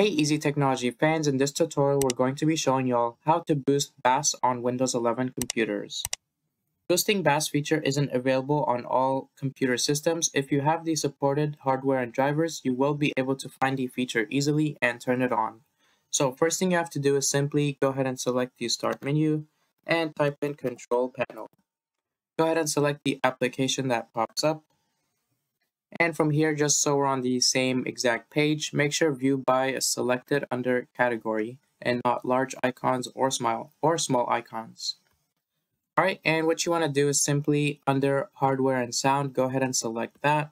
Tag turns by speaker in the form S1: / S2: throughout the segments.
S1: Hey Easy Technology fans, in this tutorial we're going to be showing y'all how to boost BAS on Windows 11 computers. Boosting BAS feature isn't available on all computer systems. If you have the supported hardware and drivers, you will be able to find the feature easily and turn it on. So first thing you have to do is simply go ahead and select the Start menu and type in Control Panel. Go ahead and select the application that pops up. And from here, just so we're on the same exact page, make sure View By is selected under Category and not large icons or small icons. Alright, and what you want to do is simply under Hardware and Sound, go ahead and select that.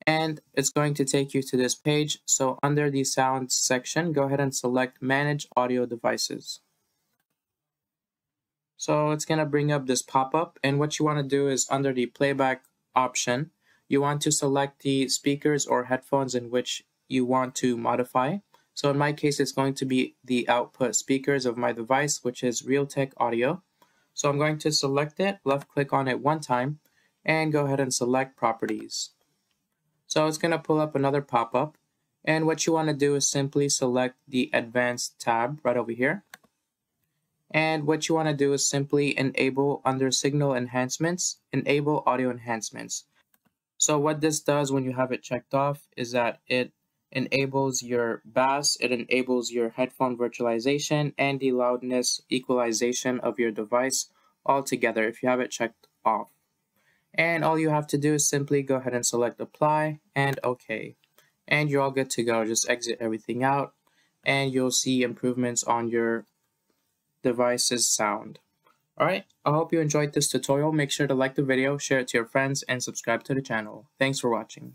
S1: And it's going to take you to this page. So under the Sound section, go ahead and select Manage Audio Devices. So it's going to bring up this pop-up, and what you want to do is under the Playback option, you want to select the speakers or headphones in which you want to modify. So in my case, it's going to be the output speakers of my device, which is Realtek Audio. So I'm going to select it, left click on it one time, and go ahead and select Properties. So it's going to pull up another pop-up, and what you want to do is simply select the Advanced tab right over here. And what you want to do is simply enable under Signal Enhancements, enable Audio Enhancements. So what this does when you have it checked off is that it enables your BAS, it enables your headphone virtualization, and the loudness equalization of your device all together if you have it checked off. And all you have to do is simply go ahead and select Apply and OK. And you're all good to go. Just exit everything out and you'll see improvements on your device's sound. Alright, I hope you enjoyed this tutorial. Make sure to like the video, share it to your friends, and subscribe to the channel. Thanks for watching.